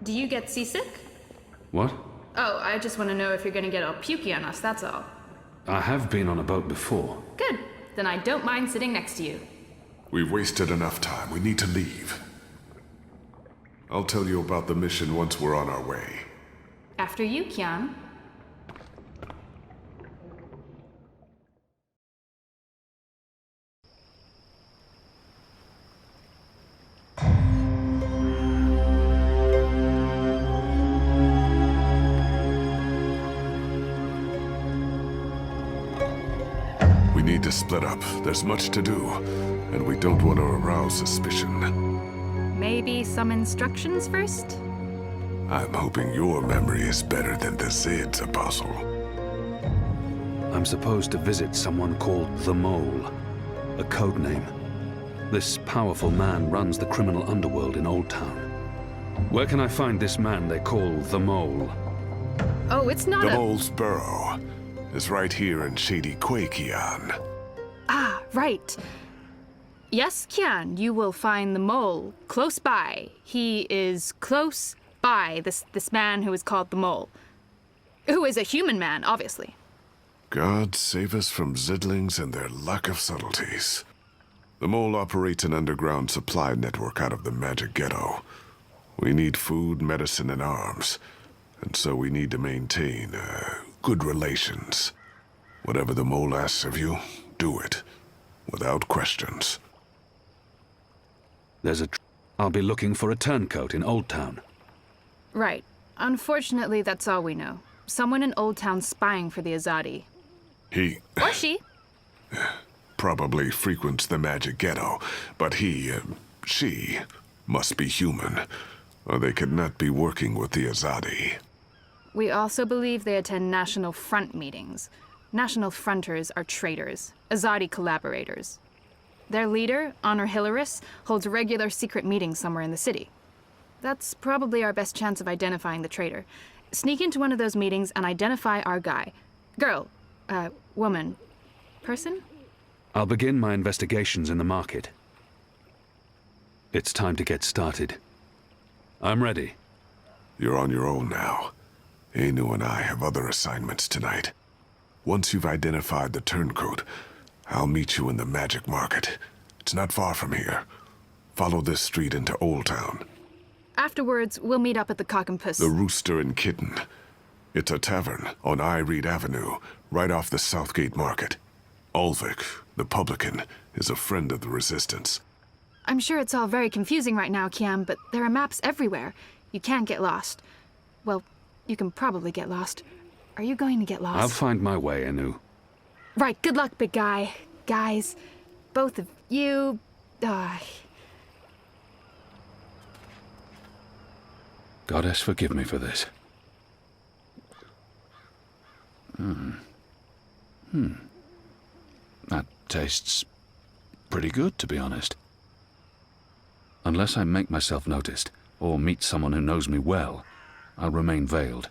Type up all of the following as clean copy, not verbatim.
Do you get seasick? What? Oh, I just want to know if you're gonna get all pukey on us, that's all. I have been on a boat before. Good. Then I don't mind sitting next to you. We've wasted enough time. We need to leave. I'll tell you about the mission once we're on our way. After you, Kian. We need to split up. There's much to do, and we don't want to arouse suspicion. Maybe some instructions first? I'm hoping your memory is better than the Zid's, Apostle. I'm supposed to visit someone called the Mole, a code name. This powerful man runs the criminal underworld in Old Town. Where can I find this man they call the Mole? Oh, it's not The Mole's burrow is right here in Shady Quay, Kian. Ah, right. Yes, Kian, you will find the Mole close by. He is close by, this man who is called the Mole. Who is a human man, obviously. God save us from Zidlings and their lack of subtleties. The Mole operates an underground supply network out of the Magic Ghetto. We need food, medicine, and arms. And so we need to maintain, good relations. Whatever the Mole asks of you, do it. Without questions. I'll be looking for a turncoat in Old Town. Right. Unfortunately, that's all we know. Someone in Old Town spying for the Azadi. He Or she. probably frequents the Magic Ghetto, but she must be human, or they could not be working with the Azadi. We also believe they attend National Front meetings. National Fronters are traitors, Azadi collaborators. Their leader, Honor Hilaris, holds regular secret meetings somewhere in the city. That's probably our best chance of identifying the traitor. Sneak into one of those meetings and identify our guy. Girl, woman, person? I'll begin my investigations in the market. It's time to get started. I'm ready. You're on your own now. Anu and I have other assignments tonight. Once you've identified the turncoat, I'll meet you in the Magic Market. It's not far from here. Follow this street into Old Town. Afterwards, we'll meet up at the Cock and Puss. The Rooster and Kitten. It's a tavern on I Reed Avenue, right off the Southgate Market. Ulvik, the publican, is a friend of the Resistance. I'm sure it's all very confusing right now, Kiam, but there are maps everywhere. You can't get lost. Well, you can probably get lost. Are you going to get lost? I'll find my way, Anu. Right, good luck, big guy. Guys, both of you... Goddess, forgive me for this. That tastes pretty good, to be honest. Unless I make myself noticed, or meet someone who knows me well, I'll remain veiled.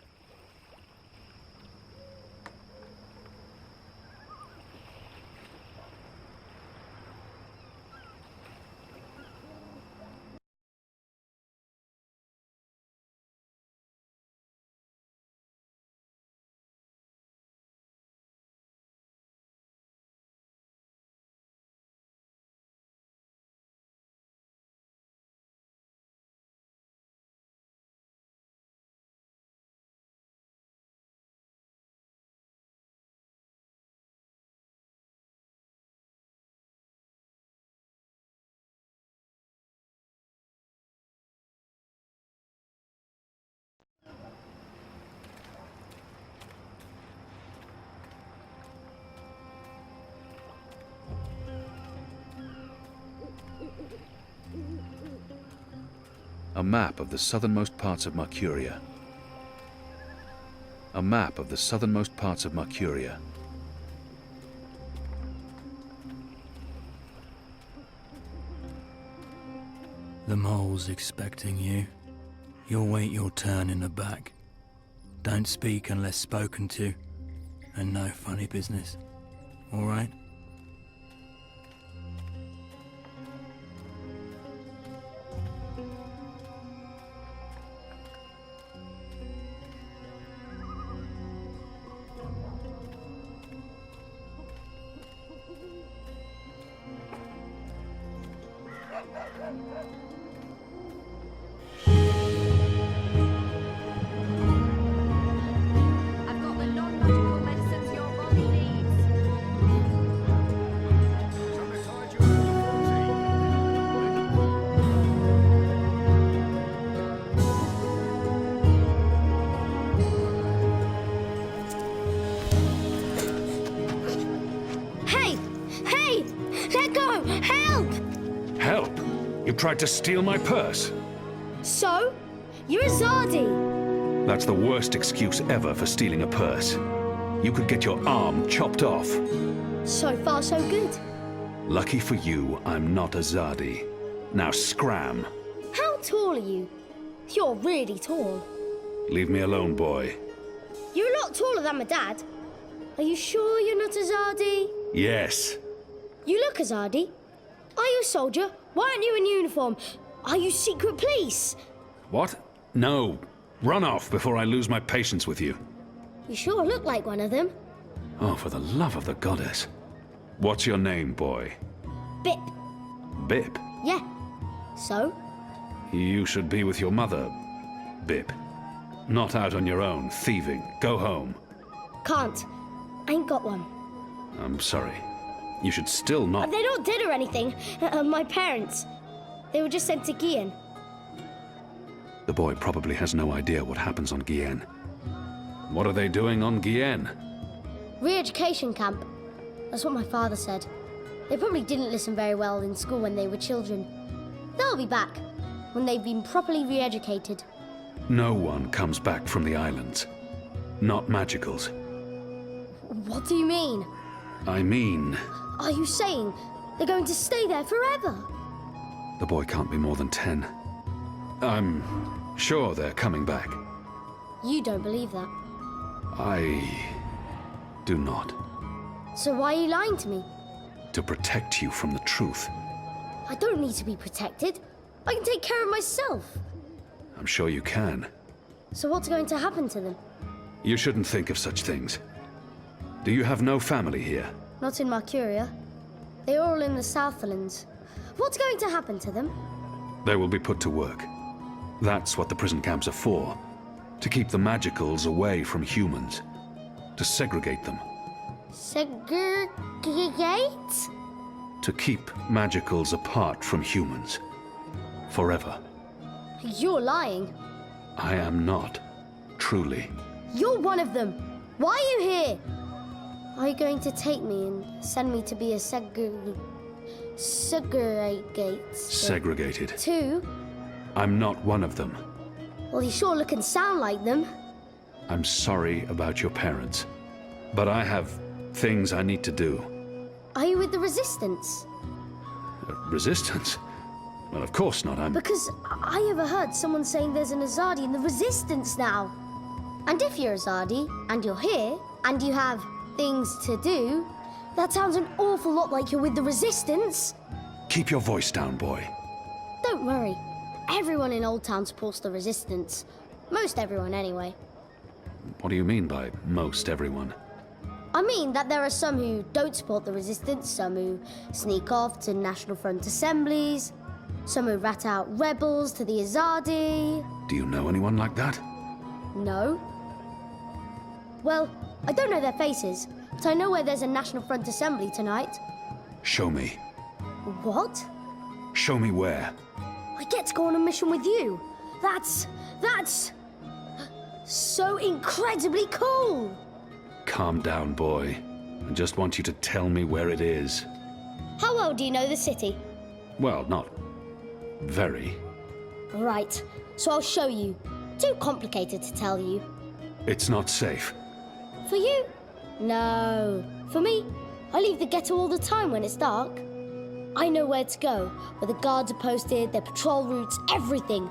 A map of the southernmost parts of Mercuria. A map of the southernmost parts of Mercuria. The mole's expecting you. You'll wait your turn in the back. Don't speak unless spoken to, and no funny business. All right? I've got the non-magical medicines your body needs. Hey! Hey! Let go! Help! Help! You tried to steal my purse? So? You're a Zardi! That's the worst excuse ever for stealing a purse. You could get your arm chopped off. So far, so good. Lucky for you, I'm not a Zardi. Now scram. How tall are you? You're really tall. Leave me alone, boy. You're a lot taller than my dad. Are you sure you're not a Zardi? Yes. You look a Zardi. Are you a soldier? Why aren't you in uniform? Are you secret police? What? No. Run off before I lose my patience with you. You sure look like one of them. Oh, for the love of the goddess. What's your name, boy? Bip. Bip. Yeah. So? You should be with your mother, Bip. Not out on your own, thieving. Go home. Can't. Ain't got one. I'm sorry. You should still not... They're not dead or anything. My parents. They were just sent to Guian. The boy probably has no idea what happens on Guienne. What are they doing on Guienne? Re-education camp. That's what my father said. They probably didn't listen very well in school when they were children. They'll be back when they've been properly re-educated. No one comes back from the islands. Not magicals. What do you mean? I mean, Are you saying they're going to stay there forever? the boy can't be more than 10. I'm sure they're coming back. You don't believe that. I do not. So why are you lying to me? To protect you from the truth. I don't need to be protected. I can take care of myself. I'm sure you can. So what's going to happen to them? You shouldn't think of such things. Do you have no family here? Not in Mercuria. They're all in the Southlands. What's going to happen to them? They will be put to work. That's what the prison camps are for. To keep the magicals away from humans. To segregate them. Segregate? To keep magicals apart from humans. Forever. You're lying. I am not. Truly. You're one of them. Why are you here? Are you going to take me and send me to be a segregate? Segregated. Too? I'm not one of them. Well, you sure look and sound like them. I'm sorry about your parents. But I have things I need to do. Are you with the Resistance? Resistance? Well, of course not. I'm... Because I overheard someone saying there's an Azadi in the Resistance now. And if you're Azadi, and you're here, and you have things to do, that sounds an awful lot like you're with the Resistance. Keep your voice down, boy. Don't worry. Everyone in Old Town supports the Resistance. Most everyone, anyway. What do you mean by most everyone? I mean that there are some who don't support the Resistance, some who sneak off to National Front assemblies, some who rat out rebels to the Azadi. Do you know anyone like that? No. Well, I don't know their faces, but I know where there's a National Front assembly tonight. Show me. What? Show me where. I get to go on a mission with you. That's so incredibly cool. Calm down, boy. I just want you to tell me where it is. How well do you know the city? Well, not very. Right, so I'll show you. Too complicated to tell you. It's not safe. For you? No. For me, I leave the ghetto all the time when it's dark. I know where to go, where the guards are posted, their patrol routes, everything.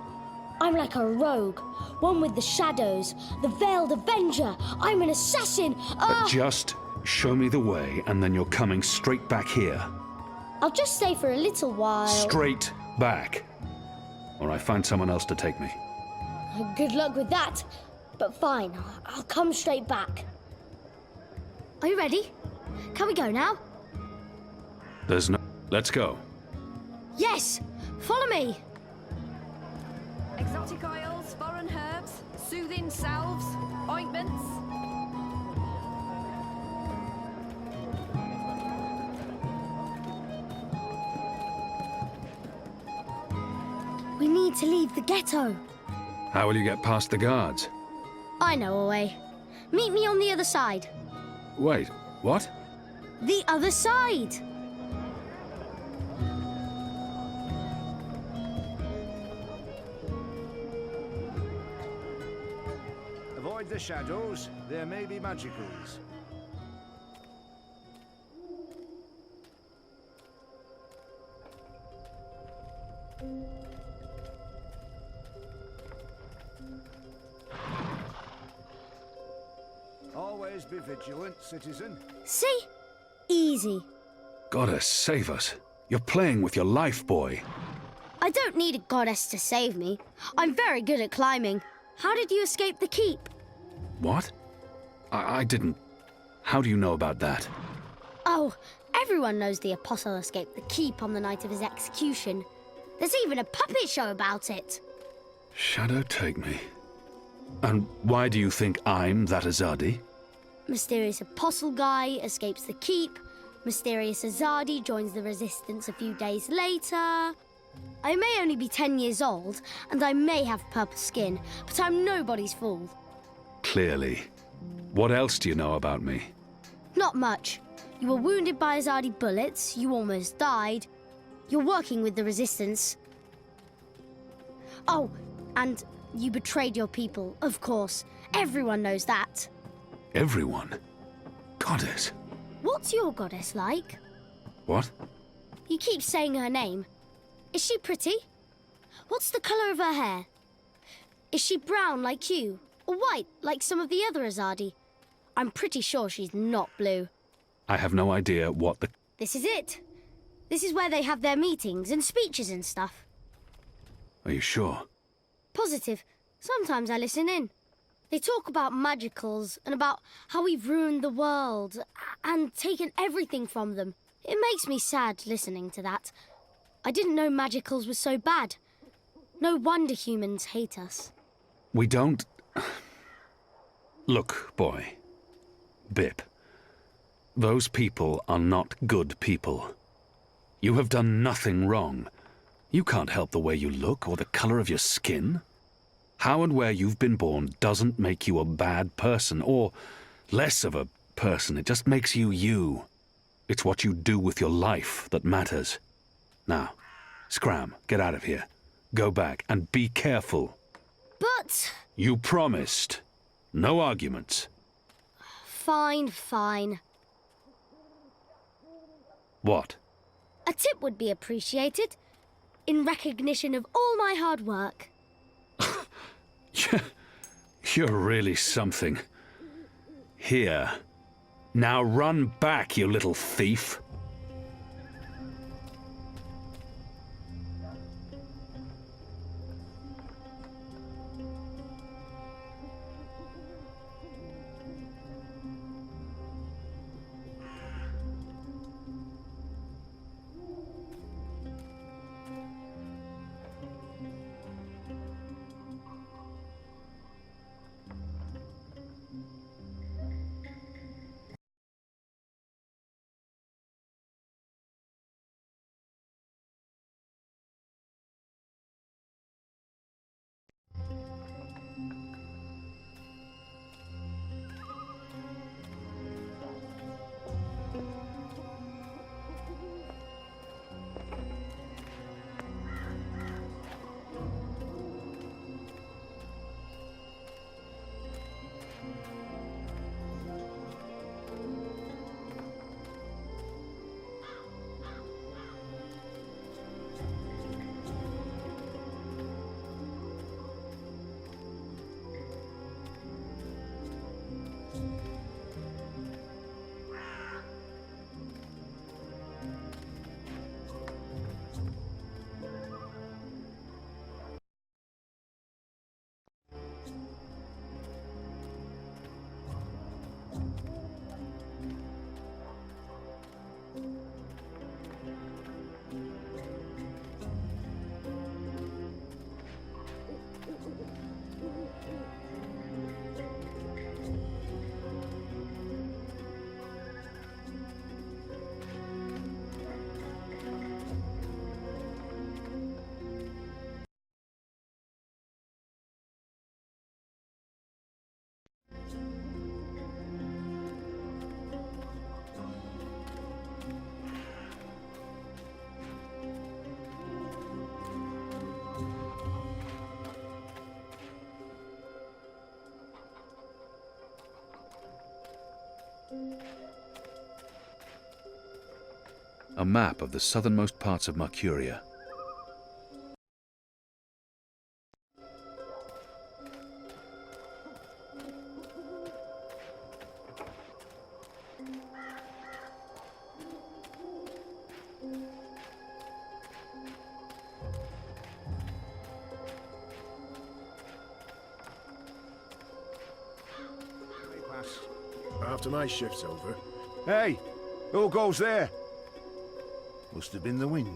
I'm like a rogue, one with the shadows, the Veiled Avenger. I'm an assassin. But just show me the way, and then you're coming straight back here. I'll just stay for a little while. Straight back. Or I find someone else to take me. Good luck with that. But fine, I'll come straight back. Are you ready? Can we go now? There's no... Let's go. Yes! Follow me. Exotic oils, foreign herbs, soothing salves, ointments. We need to leave the ghetto. How will you get past the guards? I know a way. Meet me on the other side. Wait, what? The other side! Avoid the shadows. There may be magicals. Always be vigilant, citizen. See? Easy. Goddess, save us. You're playing with your life, boy. I don't need a goddess to save me. I'm very good at climbing. How did you escape the keep? What? I didn't... How do you know about that? Oh, everyone knows the apostle escaped the keep on the night of his execution. There's even a puppet show about it. Shadow take me. And why do you think I'm that Azadi? Mysterious apostle guy escapes the keep. Mysterious Azadi joins the resistance a few days later. I may only be 10 years old, and I may have purple skin, but I'm nobody's fool. Clearly. What else do you know about me? Not much. You were wounded by Azadi bullets, you almost died. You're working with the resistance. Oh, and you betrayed your people, of course. Everyone knows that. Everyone? Goddess. What's your goddess like? What? You keep saying her name. Is she pretty? What's the colour of her hair? Is she brown like you, or white like some of the other Azadi? I'm pretty sure she's not blue. I have no idea what the... This is it. This is where they have their meetings and speeches and stuff. Are you sure? Positive. Sometimes I listen in. They talk about magicals and about how we've ruined the world and taken everything from them. It makes me sad listening to that. I didn't know magicals were so bad. No wonder humans hate us. We don't... Look, boy. Bip. Those people are not good people. You have done nothing wrong. You can't help the way you look or the color of your skin. How and where you've been born doesn't make you a bad person or less of a person. It just makes you you. It's what you do with your life that matters. Now, Scram, get out of here. Go back and be careful. But... You promised. No arguments. Fine, fine. What? A tip would be appreciated, in recognition of all my hard work. You're really something. Here. Now run back, you little thief. A map of the southernmost parts of Mercuria. After my shift's over. Hey, who goes there? Must have been the wind.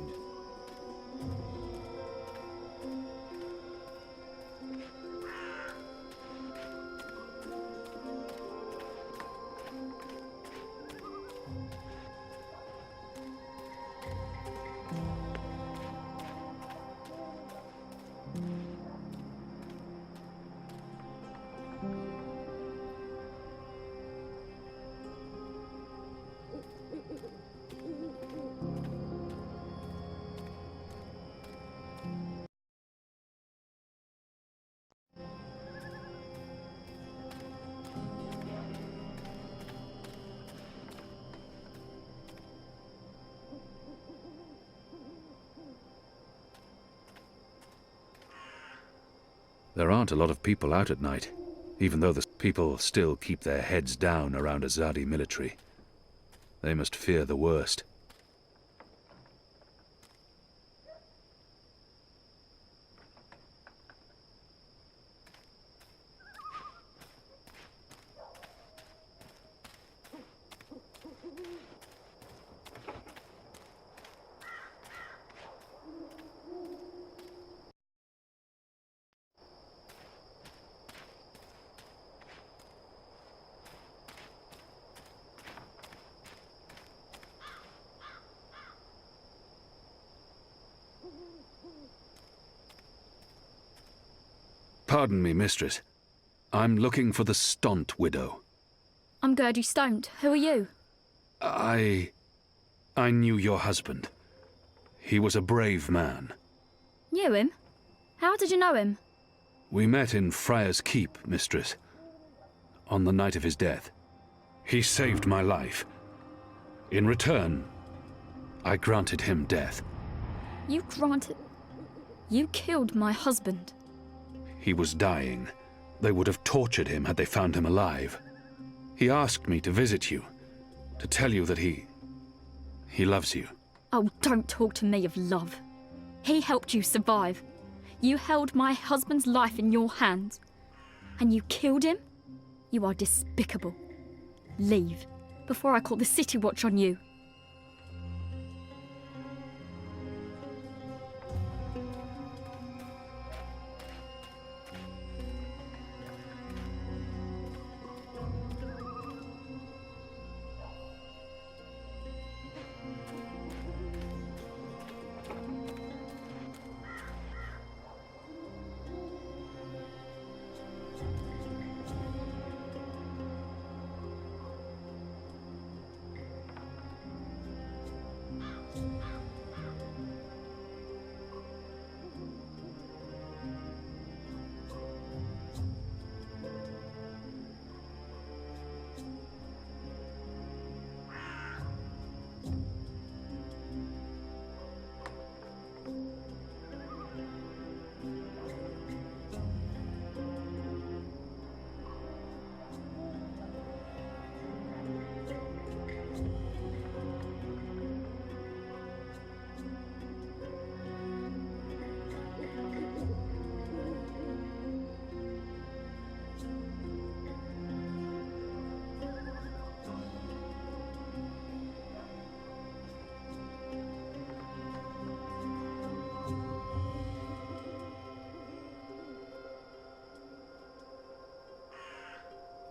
There aren't a lot of people out at night, even though the people still keep their heads down around Azadi military. They must fear the worst. Pardon me, mistress. I'm looking for the Stunt widow. I'm Gertie Stoned. Who are you? I knew your husband. He was a brave man. Knew him? How did you know him? We met in Friar's Keep, mistress, on the night of his death. He saved my life. In return, I granted him death. You granted... You killed my husband. He was dying. They would have tortured him had they found him alive. He asked me to visit you, to tell you that he loves you. Oh, don't talk to me of love. He helped you survive. You held my husband's life in your hands. And you killed him? You are despicable. Leave, before I call the City Watch on you.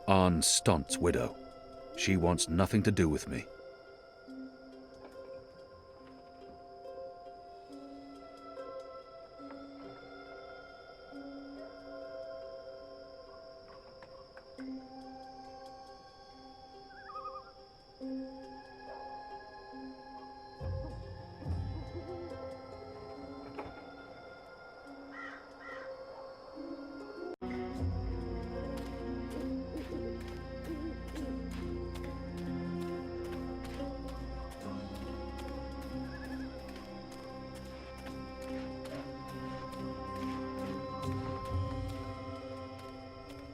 Arne Stont's widow. She wants nothing to do with me.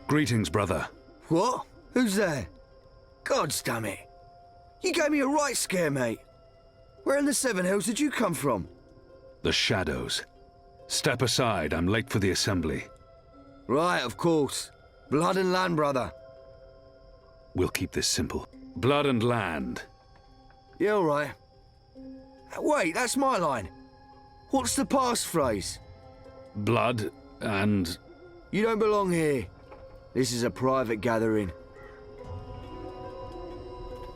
Greetings, brother. What? Who's there? Gods damn it. You gave me a right scare, mate. Where in the Seven Hills did you come from? The shadows. Step aside, I'm late for the assembly. Right, of course. Blood and land, brother. We'll keep this simple. Blood and land. Yeah, all right. Wait, that's my line. What's the passphrase? Blood and... You don't belong here. This is a private gathering.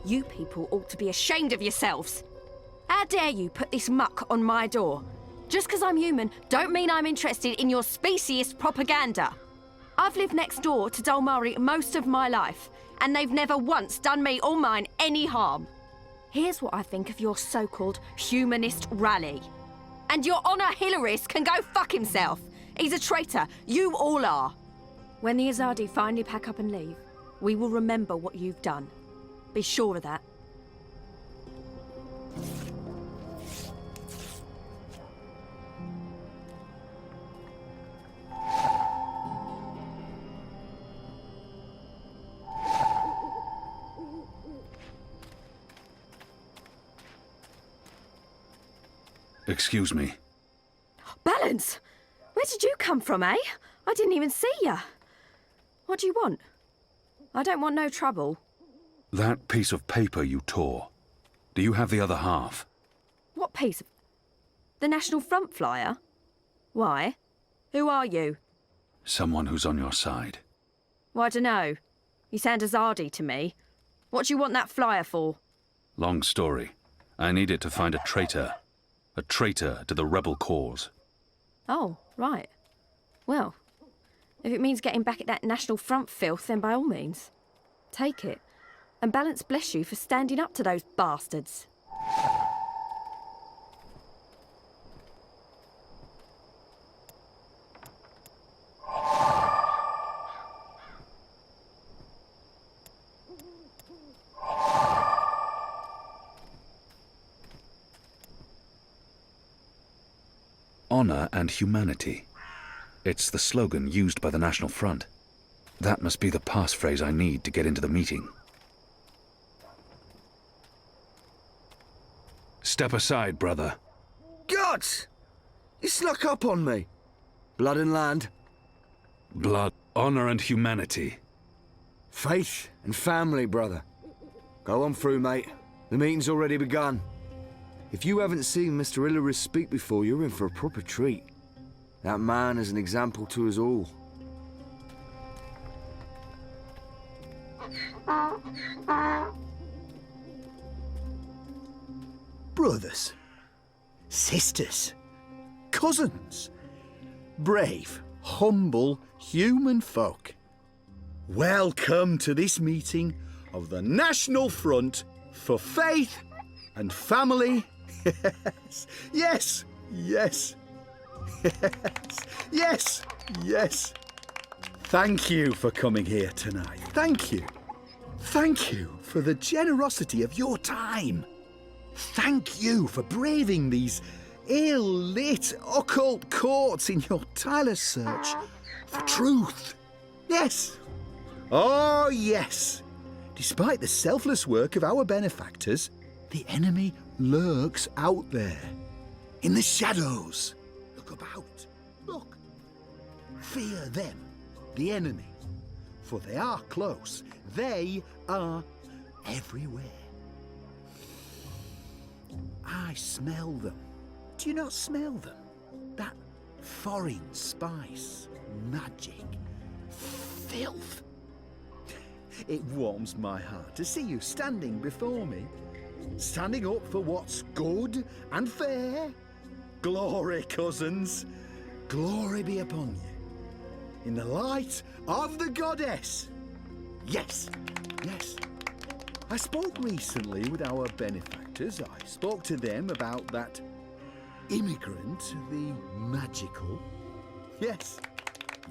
You people ought to be ashamed of yourselves. How dare you put this muck on my door? Just because I'm human, don't mean I'm interested in your speciesist propaganda. I've lived next door to Dolmari most of my life, and they've never once done me or mine any harm. Here's what I think of your so-called humanist rally. And your Honor Hilarist can go fuck himself. He's a traitor. You all are. When the Azadi finally pack up and leave, we will remember what you've done. Be sure of that. Excuse me. Balance! Where did you come from, eh? I didn't even see ya. What do you want? I don't want no trouble. That piece of paper you tore. Do you have the other half? What piece of... The National Front flyer? Why? Who are you? Someone who's on your side. Well, I dunno. You sound Azadi to me. What do you want that flyer for? Long story. I need it to find a traitor. A traitor to the rebel cause. Oh, right. Well, if it means getting back at that National Front filth, then by all means. Take it. And Balance bless you for standing up to those bastards. Honor and humanity. It's the slogan used by the National Front. That must be the passphrase I need to get into the meeting. Step aside, brother. Gods! You snuck up on me. Blood and land. Blood, honor and humanity. Faith and family, brother. Go on through, mate. The meeting's already begun. If you haven't seen Mr. Hilaris speak before, you're in for a proper treat. That man is an example to us all. Brothers, sisters, cousins, brave, humble human folk. Welcome to this meeting of the National Front for Faith and Family. Yes, yes, yes, yes, yes. Thank you for coming here tonight. Thank you. Thank you for the generosity of your time. Thank you for braving these ill-lit occult courts in your tireless search for truth. Yes. Oh, yes. Despite the selfless work of our benefactors, the enemy lurks out there, in the shadows. Look about. Look. Fear them, the enemy, for they are close. They are everywhere. I smell them. Do you not smell them? That foreign spice, magic, filth. It warms my heart to see you standing before me, standing up for what's good and fair. Glory, cousins, glory be upon you, in the light of the goddess. Yes, yes. I spoke recently with our benefactors. I spoke to them about that immigrant, the magical. Yes,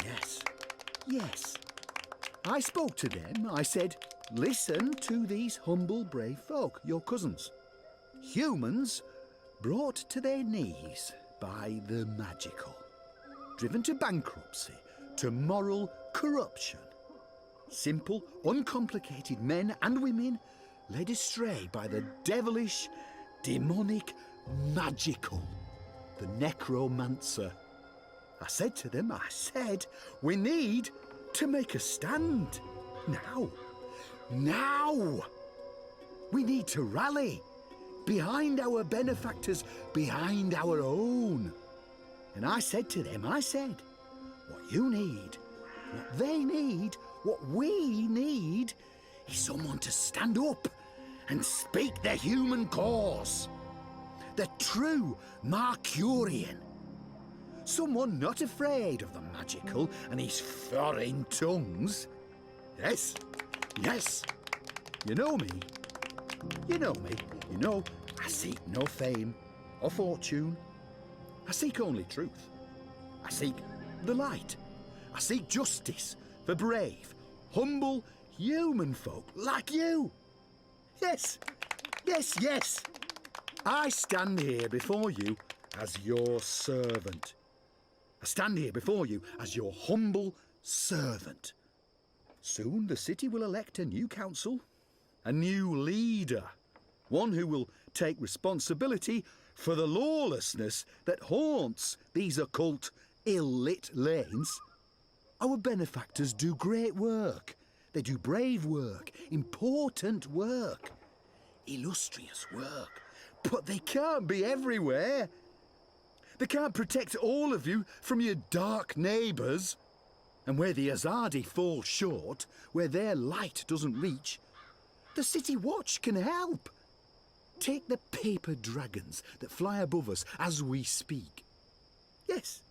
yes, yes. I spoke to them. I said, listen to these humble, brave folk, your cousins. Humans brought to their knees by the magical. Driven to bankruptcy, to moral corruption. Simple, uncomplicated men and women led astray by the devilish, demonic, magical, the necromancer. I said to them, we need to make a stand. Now. We need to rally behind our benefactors, behind our own. And I said to them, what you need, what they need, what we need is someone to stand up and speak the human cause. The true Mercurian. Someone not afraid of the magical and his foreign tongues. Yes. You know me. You know I seek no fame or fortune. I seek only truth. I seek the light. I seek justice for brave, humble, human folk like you. Yes. I stand here before you as your servant. I stand here before you as your humble servant. Soon the city will elect a new council, a new leader, one who will take responsibility for the lawlessness that haunts these occult, ill-lit lanes. Our benefactors do great work. They do brave work, important work, illustrious work. But they can't be everywhere. They can't protect all of you from your dark neighbours. And where the Azadi fall short, where their light doesn't reach, the City Watch can help. Take the paper dragons that fly above us as we speak. Yes,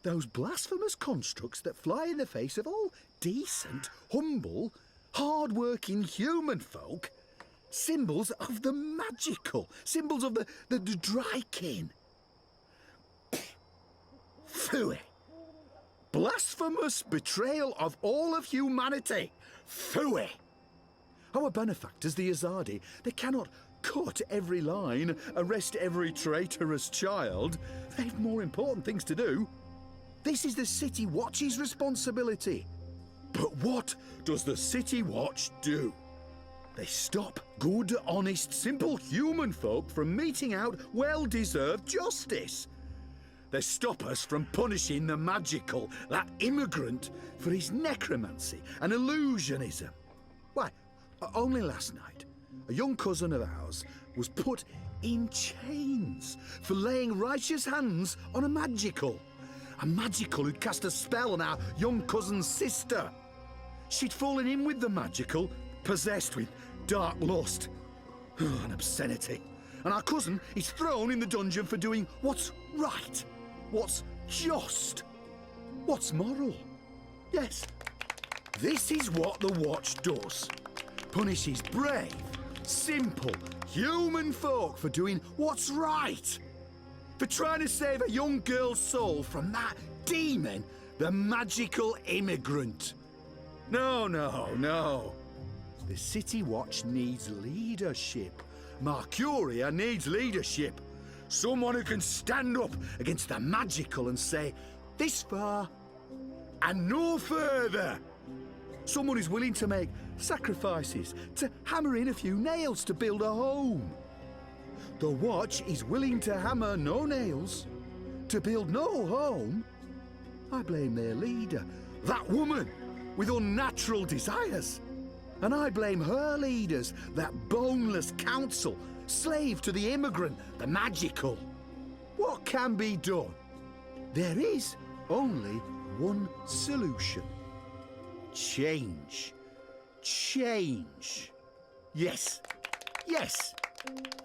those blasphemous constructs that fly in the face of all decent, humble, hard-working human folk. Symbols of the magical, symbols of the Drykin. Phooey. Blasphemous betrayal of all of humanity. Phooey. Our benefactors, the Azadi, they cannot cut every line, arrest every traitorous child. They've more important things to do. This is the City Watch's responsibility. But what does the City Watch do? They stop good, honest, simple human folk from meting out well-deserved justice. They stop us from punishing the magical, that immigrant, for his necromancy and illusionism. Why, only last night, a young cousin of ours was put in chains for laying righteous hands on a magical who'd cast a spell on our young cousin's sister. She'd fallen in with the magical, possessed with dark lust and obscenity. And our cousin is thrown in the dungeon for doing what's right, what's just, what's moral. Yes, this is what the Watch does. Punishes brave, simple, human folk for doing what's right. For trying to save a young girl's soul from that demon, the magical immigrant. No. The City Watch needs leadership. Mercuria needs leadership. Someone who can stand up against the magical and say, this far and no further. Someone who's willing to make sacrifices, to hammer in a few nails to build a home. The Watch is willing to hammer no nails, to build no home. I blame their leader, that woman with unnatural desires. And I blame her leaders, that boneless council, slave to the immigrant, the magical. What can be done? There is only one solution. Change. Yes.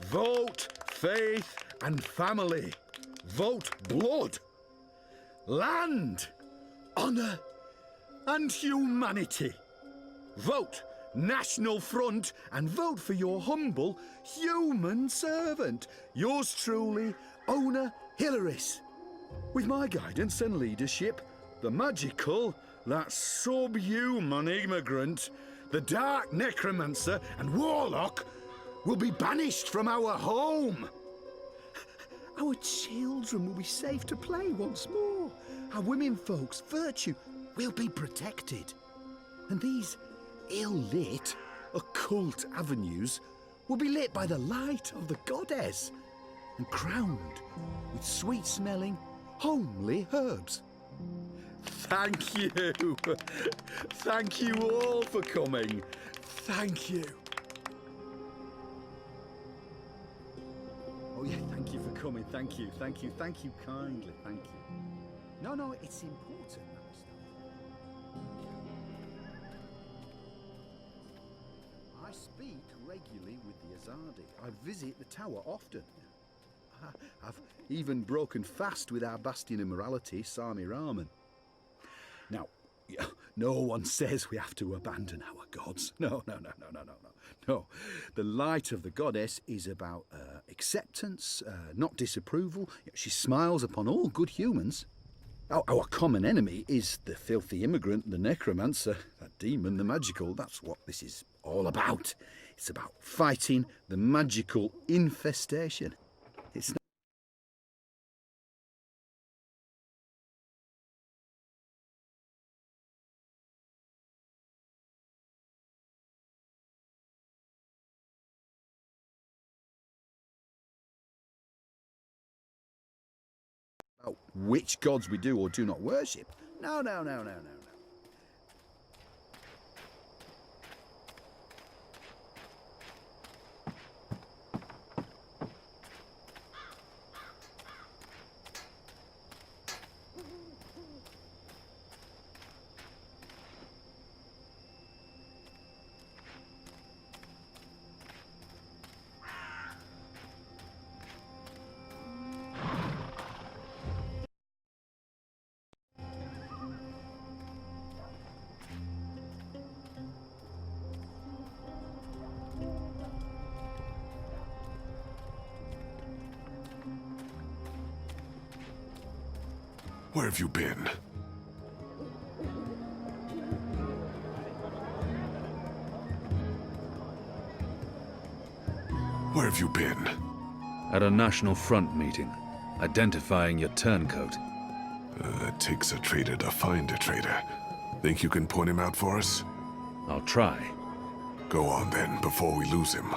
Vote, faith and family. Vote blood. Land, honour and humanity. Vote National Front and vote for your humble human servant. Yours truly, Ona Hilaris. With my guidance and leadership, the magical, that subhuman immigrant, the dark necromancer and warlock will be banished from our home. Our children will be safe to play once more. Our women folks' virtue will be protected. And these ill-lit, occult avenues will be lit by the light of the goddess and crowned with sweet-smelling, homely herbs. Thank you. Thank you all for coming. Thank you. Oh yeah, thank you for coming. Thank you, thank you, thank you kindly. Thank you. No, it's important. I speak regularly with the Azadi. I visit the tower often. I've even broken fast with our bastion of morality, Sami Rahman. Now, no one says we have to abandon our gods. No. The light of the goddess is about acceptance, not disapproval. She smiles upon all good humans. Our common enemy is the filthy immigrant, the necromancer, that demon, the magical. That's what this is all about. It's about fighting the magical infestation. It's not about which gods we do or do not worship. No. Where have you been? Where have you been? At a National Front meeting, identifying your turncoat. It takes a traitor to find a traitor. Think you can point him out for us? I'll try. Go on then, before we lose him.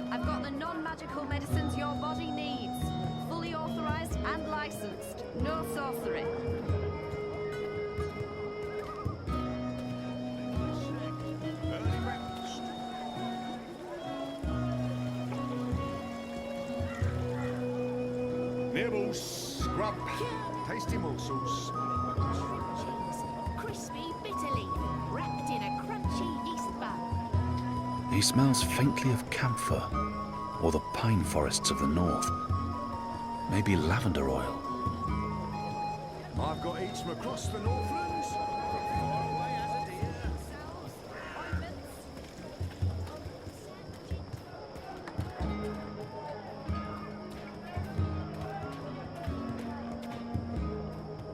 I've got the non-magical medicines your body needs. Fully authorized and licensed. No sorcery. Nibbles, scrub, tasty morsels. Crispy bitter leaf, wrapped in a crunchy yeast bun. He smells faintly of camphor, or the pine forests of the north. Maybe lavender oil. I've got eats from across the Northlands. Far away as a deer.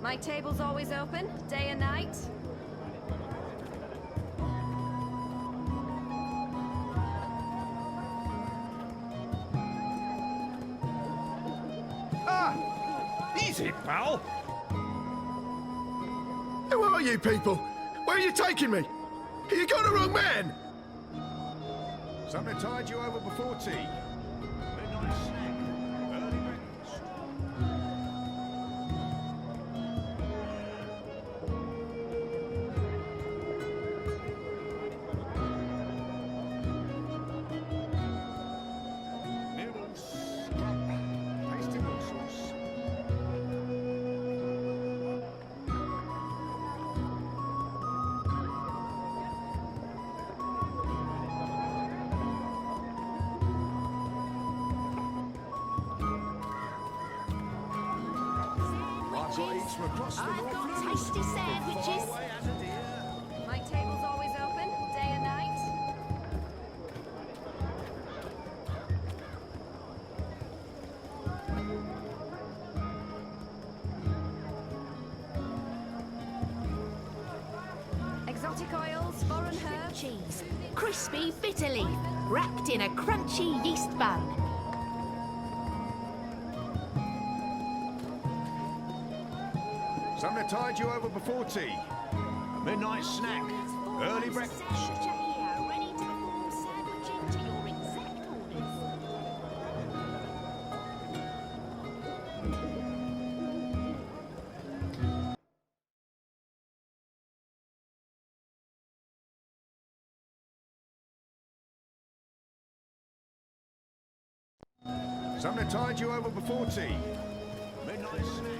My table's always open, day and night. Easy, pal. Who are you people? Where are you taking me? You got the wrong man! Something tied you over before tea. Midnight snack. Early breakfast. Nibbles, scrub, tasty morsels. I've got eats from across the I've got Northlands. tasty sandwiches. Far away as a deer. My table's always open, day and night. Exotic oils, foreign herbs. Cheese, crispy bitter leaf, wrapped in a crunchy yeast bun. Something to tide you over before tea. A midnight snack. Early breakfast. Here, ready to perform sandwiching to your exact orders. Something to tide you over before tea. Midnight snack.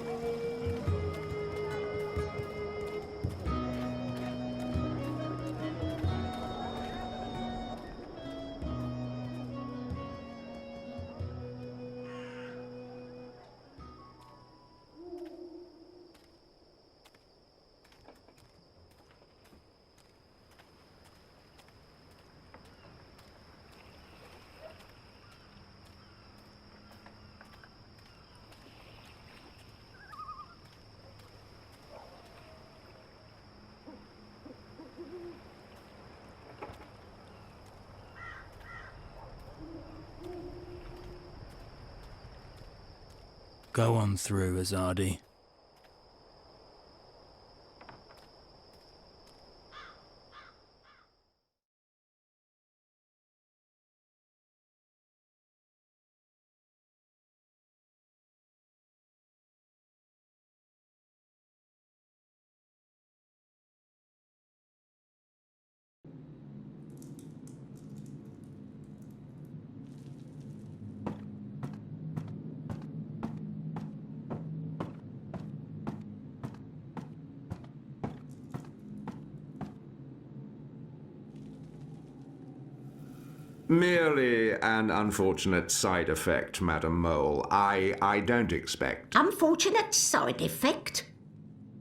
Go on through, Azadi. Merely an unfortunate side effect, Madam Mole. I don't expect... Unfortunate side effect?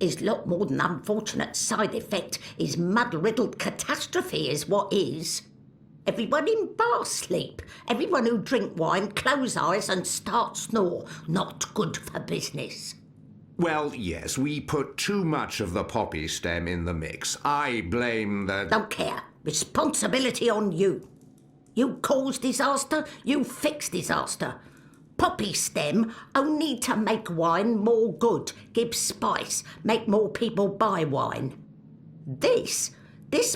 Is lot more than unfortunate side effect. Is mud-riddled catastrophe is what is. Everyone in bar sleep. Everyone who drink wine close eyes and start snore. Not good for business. Well, yes, we put too much of the poppy stem in the mix. I blame the... Don't care. Responsibility on you. You cause disaster, you fix disaster. Poppy stem only to make wine more good, give spice, make more people buy wine. This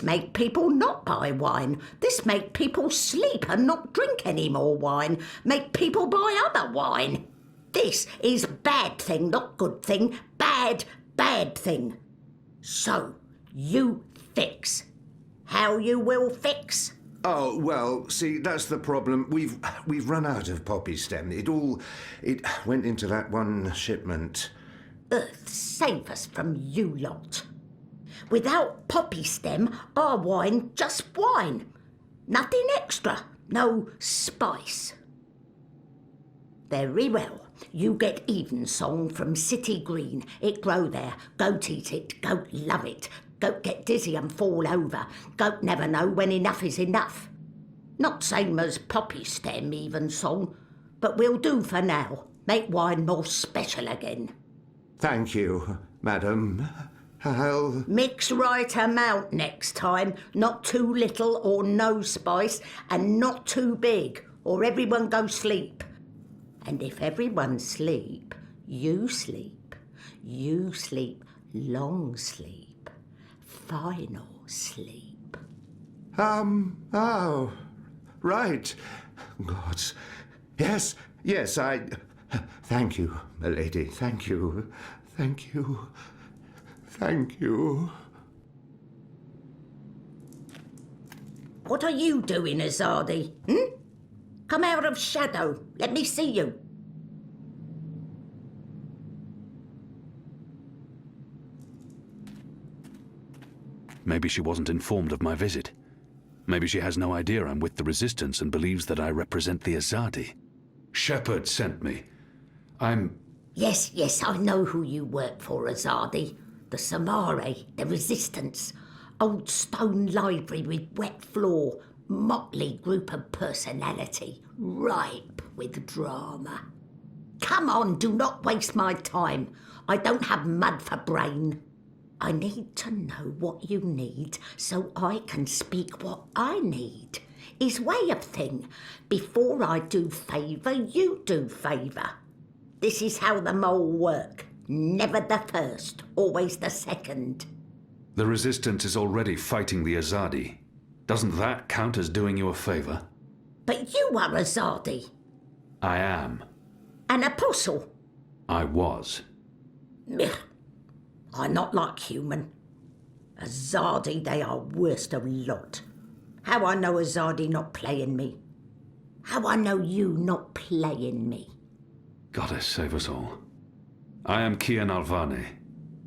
make people not buy wine. This make people sleep and not drink any more wine. Make people buy other wine. This is bad thing, not good thing. Bad thing. So, you fix. How you will fix? Oh, well, see, that's the problem. We've run out of poppy stem. It went into that one shipment. Earth save us from you lot. Without poppy stem, our wine just wine. Nothing extra. No spice. Very well. You get evensong from City Green. It grow there. Goat eat it. Goat love it. Goat get dizzy and fall over. Goat never know when enough is enough. Not same as poppy stem evensong, but we'll do for now. Make wine more special again. Thank you, madam. I'll... Mix right amount next time. Not too little or no spice, and not too big, or everyone go sleep. And if everyone sleep, you sleep. You sleep long sleep. Final sleep. Oh, right. Gods. Yes, thank you, milady, thank you. What are you doing, Azadi? Come out of shadow. Let me see you. Maybe she wasn't informed of my visit. Maybe she has no idea I'm with the Resistance and believes that I represent the Azadi. Shepard sent me. Yes, I know who you work for, Azadi. The Samare, the Resistance. Old stone library with wet floor. Motley group of personality. Ripe with drama. Come on, do not waste my time. I don't have mud for brain. I need to know what you need so I can speak what I need. Is way of thing. Before I do favour, you do favour. This is how the mole work. Never the first, always the second. The Resistance is already fighting the Azadi. Doesn't that count as doing you a favor? But you are a Zardi. I am. An apostle. I was. Ugh. I'm not like human. A Zardi, they are worst of lot. How I know a Zardi not playing me? How I know you not playing me? Goddess save us all. I am Kian Alvane.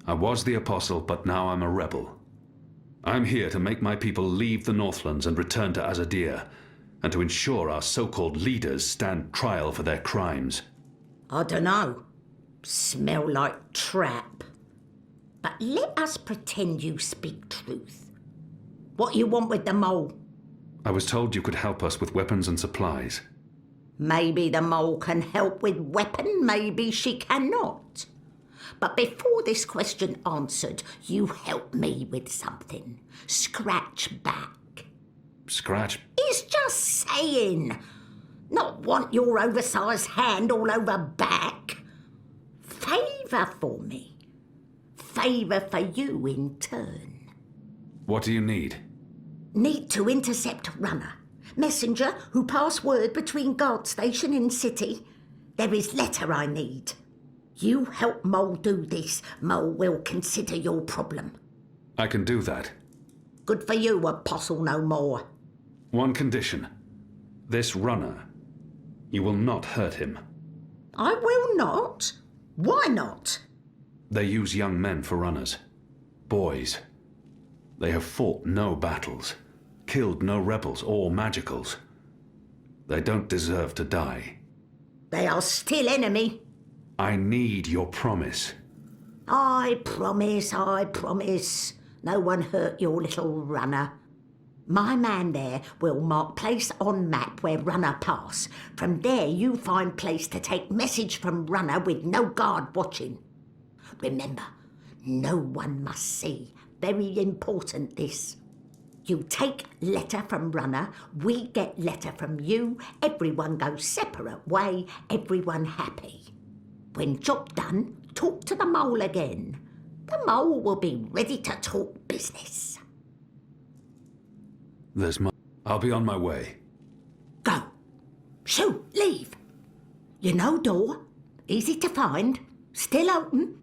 I was the Apostle, but now I'm a rebel. I'm here to make my people leave the Northlands and return to Azadir, and to ensure our so-called leaders stand trial for their crimes. I dunno. Smell like trap. But let us pretend you speak truth. What you want with the mole? I was told you could help us with weapons and supplies. Maybe the mole can help with weapon, maybe she cannot. But before this question answered, you help me with something. Scratch back. Scratch? He's just saying. Not want your oversized hand all over back. Favour for me. Favour for you in turn. What do you need? Need to intercept Runner. Messenger who pass word between guard station and city. There is letter I need. You help Mole do this, Mole will consider your problem. I can do that. Good for you, Apostle no more. One condition. This Runner. You will not hurt him. I will not? Why not? They use young men for runners. Boys. They have fought no battles, killed no rebels or magicals. They don't deserve to die. They are still enemy. I need your promise. I promise, I promise. No one hurt your little Runner. My man there will mark place on map where Runner pass. From there you find place to take message from Runner with no guard watching. Remember, no one must see. Very important this. You take letter from Runner, we get letter from you, everyone goes separate way, everyone happy. When job done, talk to the mole again. The mole will be ready to talk business. I'll be on my way. Go. Shoo, leave. You know door, easy to find, still open.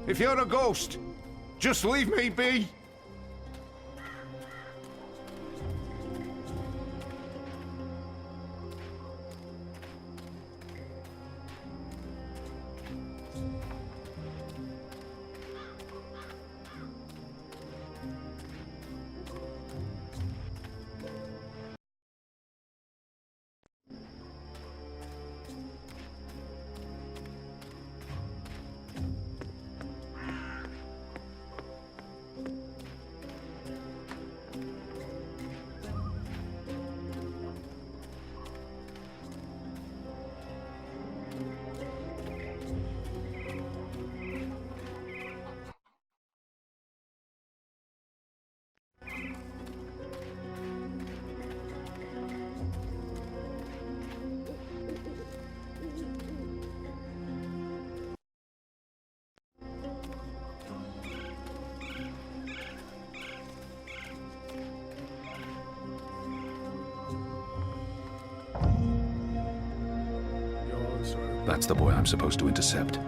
If you're a ghost, just leave me be. That's the boy I'm supposed to intercept.